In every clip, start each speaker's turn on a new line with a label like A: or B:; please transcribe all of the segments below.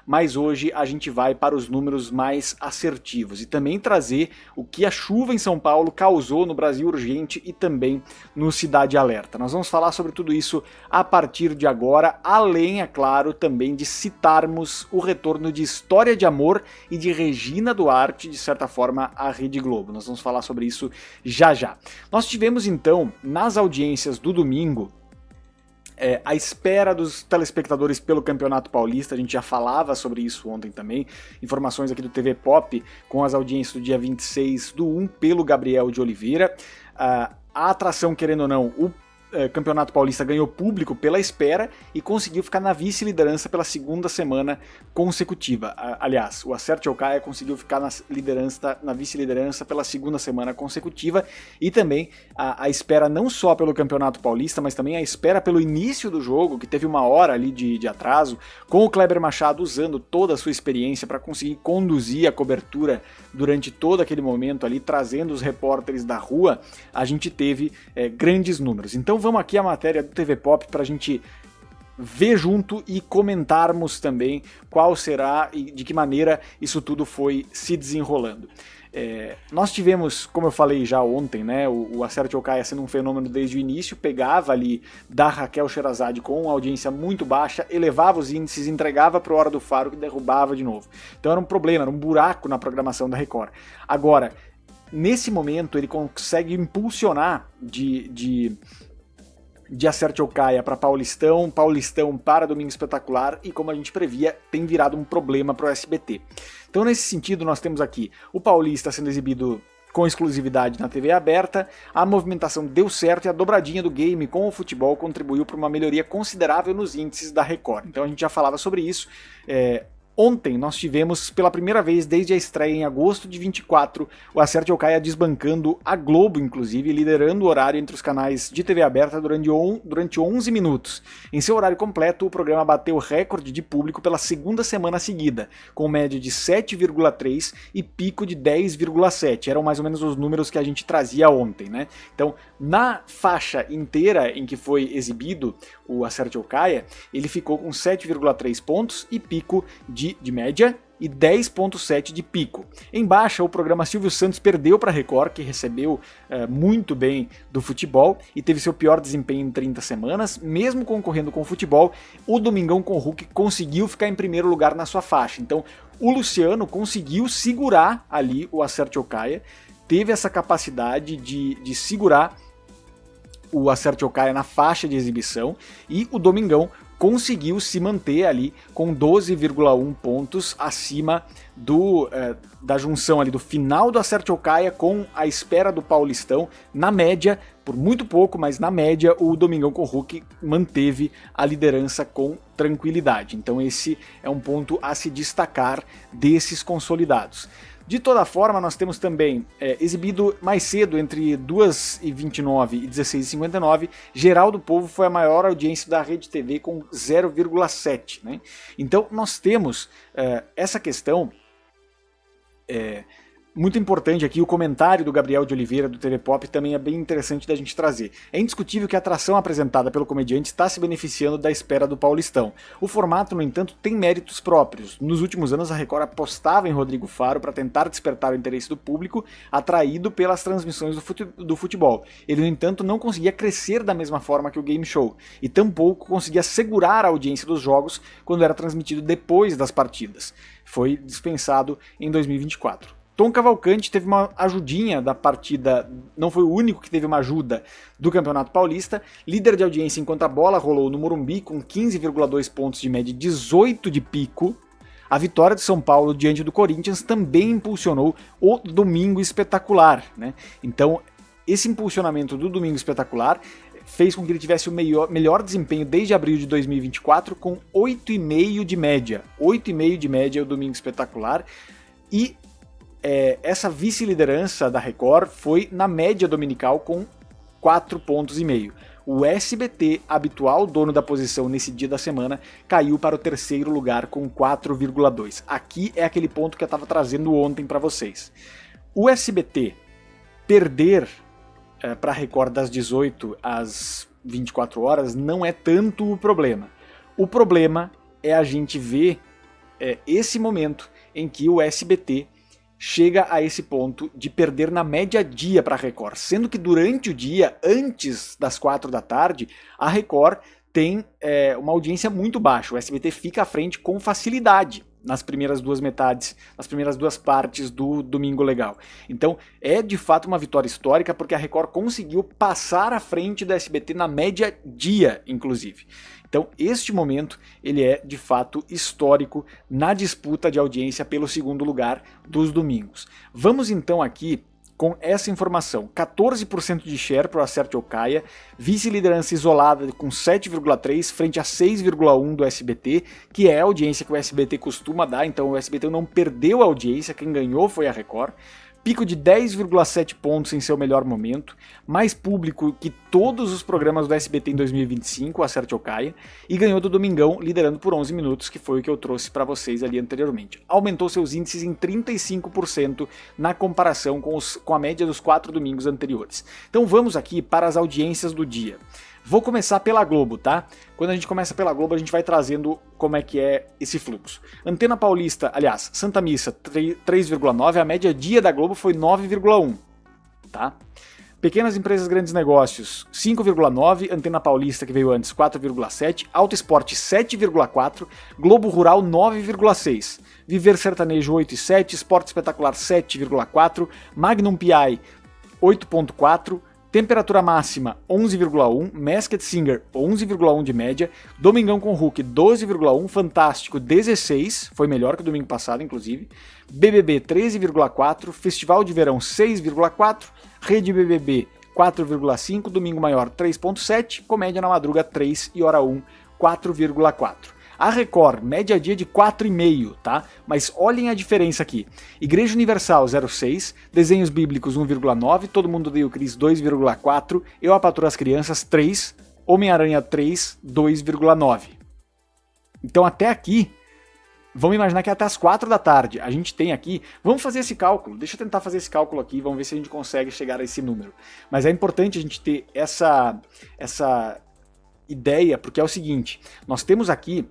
A: mas hoje a gente vai para os números mais assertivos e também trazer o que a chuva em São Paulo causou no Brasil Urgente e também no Cidade Alerta. Nós vamos falar sobre tudo isso a partir de agora, além, é claro, também de citarmos o retorno de História de Amor e de Regina Duarte, de certa forma, à Rede Globo. Nós vamos falar sobre isso já já. Nós tivemos então, nas audiências do domingo, a espera dos telespectadores pelo Campeonato Paulista. A gente já falava sobre isso ontem também, informações aqui do TV Pop com as audiências do dia 26/1 pelo Gabriel de Oliveira. A atração, querendo ou não, o Campeonato Paulista ganhou público pela espera e conseguiu ficar na vice-liderança pela segunda semana consecutiva. Aliás, o Acerte ou Caia conseguiu ficar na vice-liderança pela segunda semana consecutiva, e também a espera não só pelo Campeonato Paulista, mas também a espera pelo início do jogo, que teve uma hora ali de atraso, com o Kleber Machado usando toda a sua experiência para conseguir conduzir a cobertura durante todo aquele momento ali, trazendo os repórteres da rua. A gente teve grandes números. Então vamos aqui a matéria do TV Pop para a gente ver junto e comentarmos também qual será e de que maneira isso tudo foi se desenrolando. Nós tivemos, como eu falei já ontem, né, o Acerte ou Caia sendo um fenômeno desde o início, pegava ali da Raquel Sherazade com uma audiência muito baixa, elevava os índices, entregava para o Hora do Faro, que derrubava de novo. Então era um problema, era um buraco na programação da Record. Agora, nesse momento, ele consegue impulsionar de Acerte ou Caia para Paulistão, Paulistão para Domingo Espetacular, e como a gente previa, tem virado um problema para o SBT. Então nesse sentido nós temos aqui o Paulista sendo exibido com exclusividade na TV aberta, a movimentação deu certo e a dobradinha do game com o futebol contribuiu para uma melhoria considerável nos índices da Record. Então a gente já falava sobre isso. Ontem nós tivemos, pela primeira vez desde a estreia em agosto de 24, o Acerte ou Caia desbancando a Globo, inclusive, liderando o horário entre os canais de TV aberta durante 11 minutos. Em seu horário completo, o programa bateu recorde de público pela segunda semana seguida, com média de 7,3 e pico de 10,7. Eram mais ou menos os números que a gente trazia ontem, né? Então, na faixa inteira em que foi exibido o Acerte ou Caia, ele ficou com 7,3 pontos e pico de média e 10,7 de pico. Em baixa, o programa Silvio Santos perdeu para a Record, que recebeu muito bem do futebol e teve seu pior desempenho em 30 semanas. Mesmo concorrendo com o futebol, o Domingão com o Hulk conseguiu ficar em primeiro lugar na sua faixa. Então, o Luciano conseguiu segurar ali o Acerte ou Caia, teve essa capacidade de segurar o Acerte ou Caia na faixa de exibição, e o Domingão conseguiu se manter ali com 12,1 pontos acima da junção ali do final do Acerte ou Caia com a espera do Paulistão. Na média, por muito pouco, mas na média o Domingão com o Hulk manteve a liderança com tranquilidade. Então esse é um ponto a se destacar desses consolidados. De toda forma, nós temos também exibido mais cedo, entre 2h29 e 16h59, Geral do Povo foi a maior audiência da Rede TV com 0,7. Né? Então nós temos essa questão muito importante aqui. O comentário do Gabriel de Oliveira do TV Pop também é bem interessante da gente trazer. É indiscutível que a atração apresentada pelo comediante está se beneficiando da espera do Paulistão. O formato, no entanto, tem méritos próprios. Nos últimos anos, a Record apostava em Rodrigo Faro para tentar despertar o interesse do público, atraído pelas transmissões do futebol. Ele, no entanto, não conseguia crescer da mesma forma que o Game Show, e tampouco conseguia segurar a audiência dos jogos quando era transmitido depois das partidas. Foi dispensado em 2024. Tom Cavalcante teve uma ajudinha da partida, não foi o único que teve uma ajuda do Campeonato Paulista, líder de audiência enquanto a bola rolou no Morumbi com 15,2 pontos de média e 18 de pico. A vitória de São Paulo diante do Corinthians também impulsionou o Domingo Espetacular, né? Então, esse impulsionamento do Domingo Espetacular fez com que ele tivesse o melhor desempenho desde abril de 2024, com 8,5 de média. 8,5 de média é o Domingo Espetacular. E essa vice-liderança da Record foi na média dominical com 4,5 pontos. O SBT, habitual dono da posição nesse dia da semana, caiu para o terceiro lugar com 4,2. Aqui é aquele ponto que eu estava trazendo ontem para vocês. O SBT perder para a Record das 18 às 24 horas não é tanto o problema. O problema é a gente ver esse momento em que o SBT chega a esse ponto de perder na média dia para a Record, sendo que durante o dia, antes das 4 da tarde, a Record tem uma audiência muito baixa. O SBT fica à frente com facilidade nas primeiras duas metades, nas primeiras duas partes do Domingo Legal. Então é de fato uma vitória histórica, porque a Record conseguiu passar à frente da SBT na média dia, inclusive. Então este momento ele é de fato histórico na disputa de audiência pelo segundo lugar dos domingos. Vamos então aqui com essa informação: 14% de share para o Acerte ou Caia, vice-liderança isolada com 7,3% frente a 6,1% do SBT, que é a audiência que o SBT costuma dar, então o SBT não perdeu a audiência, quem ganhou foi a Record. Pico de 10,7 pontos em seu melhor momento, mais público que todos os programas do SBT em 2025, o Acerte ou Caia, e ganhou do Domingão, liderando por 11 minutos, que foi o que eu trouxe para vocês ali anteriormente. Aumentou seus índices em 35% na comparação com a média dos 4 domingos anteriores. Então vamos aqui para as audiências do dia. Vou começar pela Globo, tá? Quando a gente começa pela Globo, a gente vai trazendo como é que é esse fluxo. Antena Paulista, aliás, Santa Missa, 3,9, a média dia da Globo foi 9,1, tá? Pequenas Empresas, Grandes Negócios, 5,9, Antena Paulista, que veio antes, 4,7, Auto Esporte, 7,4, Globo Rural, 9,6, Viver Sertanejo, 8,7, Esporte Espetacular, 7,4, Magnum PI, 8,4, Temperatura Máxima 11,1, Masked Singer 11,1 de média, Domingão com Hulk 12,1, Fantástico 16, foi melhor que o domingo passado inclusive, BBB 13,4, Festival de Verão 6,4, Rede BBB 4,5, Domingo Maior 3,7, Comédia na Madruga 3 e Hora 1 4,4. A Record, média dia de 4,5, tá? Mas olhem a diferença aqui. Igreja Universal 0,6, Desenhos Bíblicos 1,9, Todo Mundo Odeia o Chris 2,4, Eu, a Patroa as Crianças 3, Homem-Aranha 3, 2,9. Então até aqui, vamos imaginar que até as 4 da tarde a gente tem aqui, vamos fazer esse cálculo, deixa eu tentar fazer esse cálculo aqui, vamos ver se a gente consegue chegar a esse número. Mas é importante a gente ter essa ideia, porque é o seguinte, nós temos aqui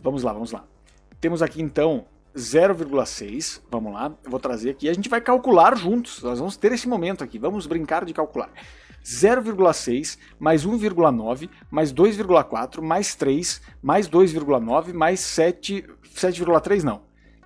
A: vamos lá. Temos aqui então 0,6, vamos lá, eu vou trazer aqui, a gente vai calcular juntos, nós vamos ter esse momento aqui, vamos brincar de calcular. 0,6 mais 1,9 mais 2,4 mais 3 mais 2,9 mais 7,3 não,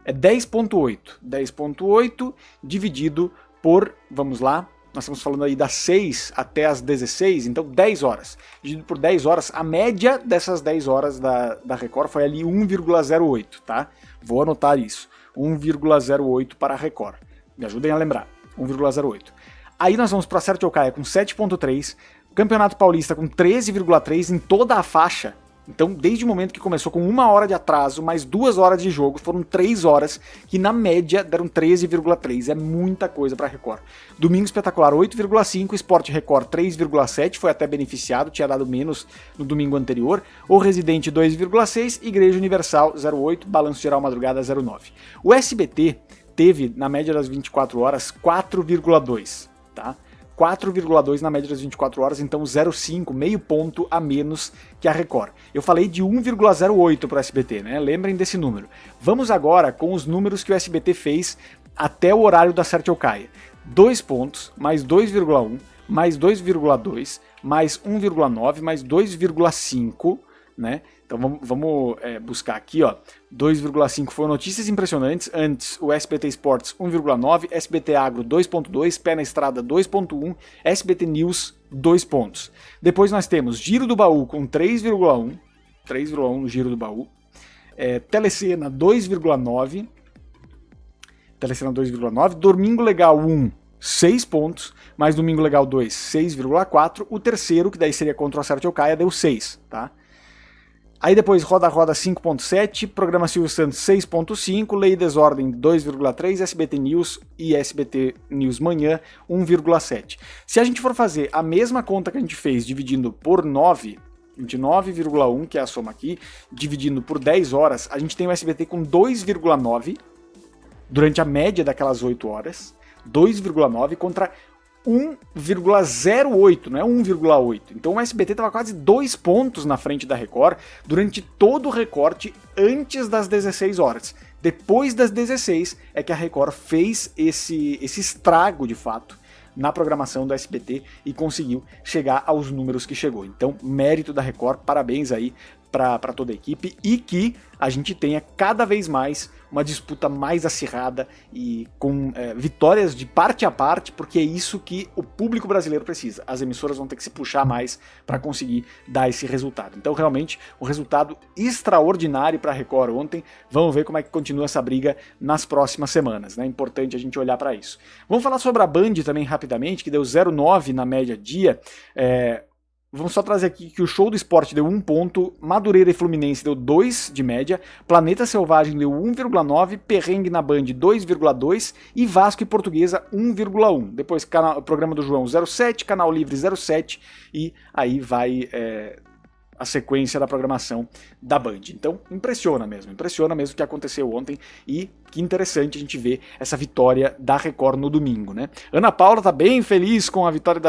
A: é 10,8. 10,8 dividido por, vamos lá, nós estamos falando aí das 6 até as 16, então 10 horas. Dividido por 10 horas, a média dessas 10 horas da Record foi ali 1,08, tá? Vou anotar isso. 1,08 para a Record. Me ajudem a lembrar. 1,08. Aí nós vamos para a Acerte ou Caia com 7,3, Campeonato Paulista com 13,3 em toda a faixa. Então, desde o momento que começou com 1 hora de atraso, mais 2 horas de jogo, foram 3 horas, que na média deram 13,3. É muita coisa para Record. Domingo Espetacular 8,5, Esporte Record 3,7, foi até beneficiado, tinha dado menos no domingo anterior. O Residente 2,6, Igreja Universal 0,8, Balanço Geral Madrugada 0,9. O SBT teve, na média das 24 horas, 4,2, tá? 4,2 na média das 24 horas, então 0,5, meio ponto a menos que a Record. Eu falei de 1,08 para o SBT, né? Lembrem desse número. Vamos agora com os números que o SBT fez até o horário da Acerte ou Caia. 2 pontos, mais 2,1, mais 2,2, mais 1,9, mais 2,5, né? Então vamos buscar aqui, ó. 2,5 foram notícias impressionantes. Antes, o SBT Esportes 1,9, SBT Agro 2,2, Pé na Estrada 2,1, SBT News 2 pontos. Depois nós temos Giro do Baú com 3,1, 3,1 no Giro do Baú. Telecena 2,9, Telecena 2,9, Domingo Legal 1, 6 pontos, mais Domingo Legal 2, 6,4. O terceiro, que daí seria contra o Acerte ou Caia, deu 6, tá? Aí depois Roda Roda 5.7, Programa Silvio Santos 6.5, Lei e Desordem 2,3, SBT News e SBT News Manhã 1,7. Se a gente for fazer a mesma conta que a gente fez dividindo por 9, 29,1, que é a soma aqui, dividindo por 10 horas, a gente tem o SBT com 2,9 durante a média daquelas 8 horas, 2,9 contra 1,08, não é 1,8. Então o SBT estava quase 2 pontos na frente da Record durante todo o recorte antes das 16 horas. Depois das 16 é que a Record fez esse estrago, de fato, na programação do SBT e conseguiu chegar aos números que chegou. Então, mérito da Record, parabéns aí para toda a equipe, e que a gente tenha cada vez mais uma disputa mais acirrada e com vitórias de parte a parte, porque é isso que o público brasileiro precisa. As emissoras vão ter que se puxar mais para conseguir dar esse resultado. Então, realmente, um resultado extraordinário para a Record ontem. Vamos ver como é que continua essa briga nas próximas semanas, né? É importante a gente olhar para isso. Vamos falar sobre a Band também rapidamente, que deu 0,9 na média dia. Vamos só trazer aqui que o Show do Esporte deu 1 ponto, Madureira e Fluminense deu 2 de média, Planeta Selvagem deu 1,9, Perrengue na Band 2,2 e Vasco e Portuguesa 1,1. Depois programa do João 0,7, Canal Livre 0,7 e aí vai a sequência da programação da Band. Então impressiona mesmo o que aconteceu ontem e que interessante a gente ver essa vitória da Record no domingo, né? Ana Paula tá bem feliz com a vitória da